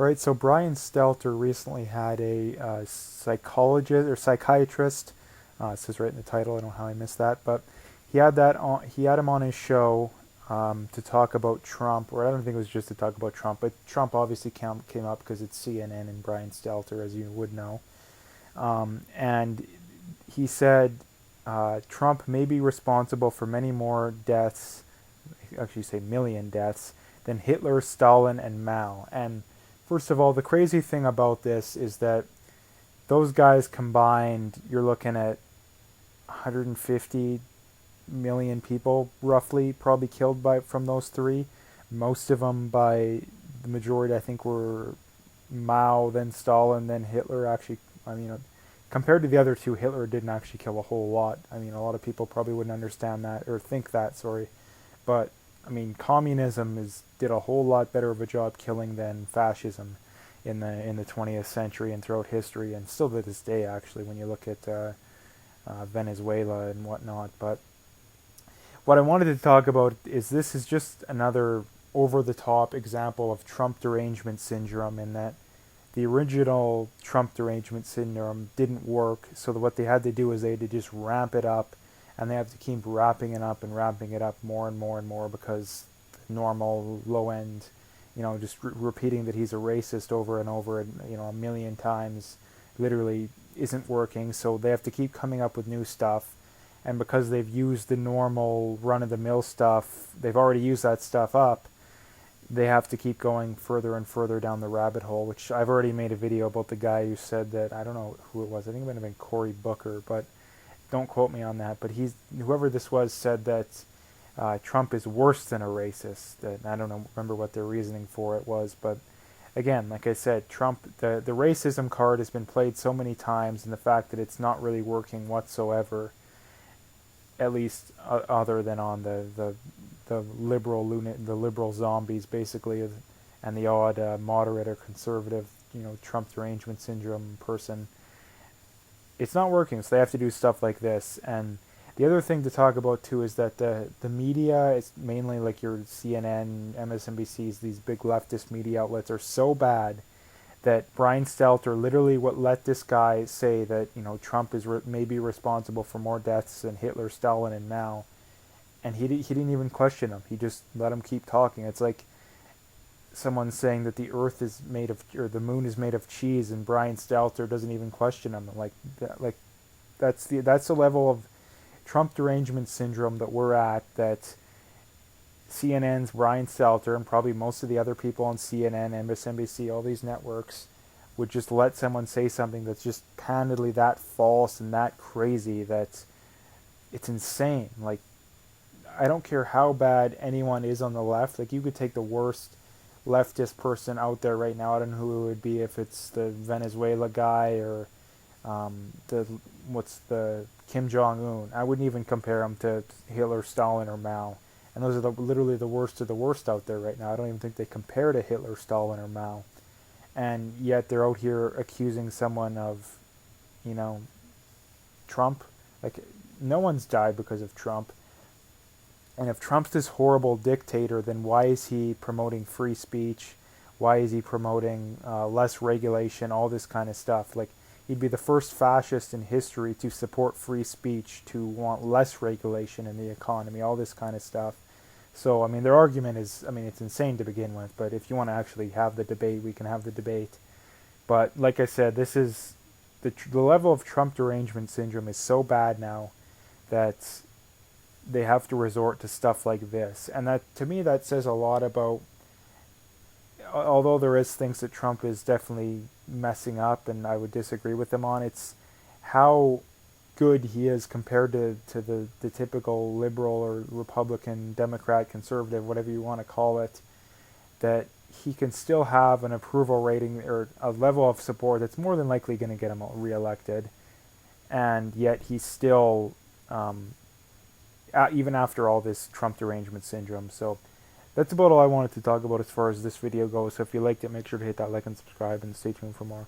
Right, so Brian Stelter recently had a psychologist or psychiatrist. It says right in the title. I don't know how I missed that, but he had that on. He had him on his show to talk about Trump, or I don't think it was just to talk about Trump, but Trump obviously came up because it's CNN and Brian Stelter, as you would know. And he said Trump may be responsible for many more deaths, actually say million deaths, than Hitler, Stalin, and Mao. And first of all, the crazy thing about this is that those guys combined, you're looking at 150 million people roughly probably killed by from those three. Most of them by the majority, I think, were Mao, then Stalin, then Hitler. Actually, I mean, compared to the other two, Hitler didn't actually kill a whole lot. I mean, a lot of people probably wouldn't understand that or think that. Sorry, but I mean, communism did a whole lot better of a job killing than fascism in the 20th century and throughout history, and still to this day, actually, when you look at Venezuela and whatnot. But what I wanted to talk about is this is just another over-the-top example of Trump derangement syndrome, in that the original Trump derangement syndrome didn't work, so what they had to do is they had to just ramp it up, and they have to keep wrapping it up and ramping it up more and more and more, because the normal low end, just repeating that he's a racist over and over, a million times, literally isn't working. So they have to keep coming up with new stuff, and because they've used the normal run-of-the-mill stuff, they've already used that stuff up. They have to keep going further and further down the rabbit hole, which I've already made a video about the guy who said that, I don't know who it was, I think it might have been Cory Booker, but don't quote me on that, but whoever this was said that Trump is worse than a racist. I don't know, remember what their reasoning for it was, but again, like I said, Trump, the racism card has been played so many times, and the fact that it's not really working whatsoever, at least other than on the liberal zombies basically, and the odd moderate or conservative, Trump derangement syndrome person. It's not working, so they have to do stuff like this. And the other thing to talk about too is that the media, is mainly like your CNN, MSNBCs, these big leftist media outlets, are so bad that Brian Stelter literally let this guy say that Trump is maybe responsible for more deaths than Hitler, Stalin, and Mao, and he didn't even question him. He just let him keep talking. It's like someone saying that the Earth is made of, or the moon is made of cheese, and Brian Stelter doesn't even question him. That's the level of Trump derangement syndrome that we're at. That CNN's Brian Stelter and probably most of the other people on CNN, MSNBC, all these networks would just let someone say something that's just candidly that false and that crazy that it's insane. Like, I don't care how bad anyone is on the left. Like, you could take the worst leftist person out there right now. I don't know who it would be, if it's the Venezuela guy or the Kim Jong-un. I wouldn't even compare him to Hitler, Stalin, or Mao. And those are literally the worst of the worst out there right now. I don't even think they compare to Hitler, Stalin, or Mao. And yet they're out here accusing someone of, Trump. Like, no one's died because of Trump. And if Trump's this horrible dictator, then why is he promoting free speech? Why is he promoting less regulation, all this kind of stuff? Like, he'd be the first fascist in history to support free speech, to want less regulation in the economy, all this kind of stuff. So, I mean, their argument is, it's insane to begin with, but if you want to actually have the debate, we can have the debate. But like I said, this is, the level of Trump derangement syndrome is so bad now that they have to resort to stuff like this. And that, to me, that says a lot about, although there is things that Trump is definitely messing up, and I would disagree with him on, it's how good he is compared to the typical liberal or Republican, Democrat, conservative, whatever you want to call it, that he can still have an approval rating or a level of support that's more than likely going to get him reelected, and yet he's still, even after all this Trump derangement syndrome. So that's about all I wanted to talk about as far as this video goes. So if you liked it, make sure to hit that like and subscribe, and stay tuned for more.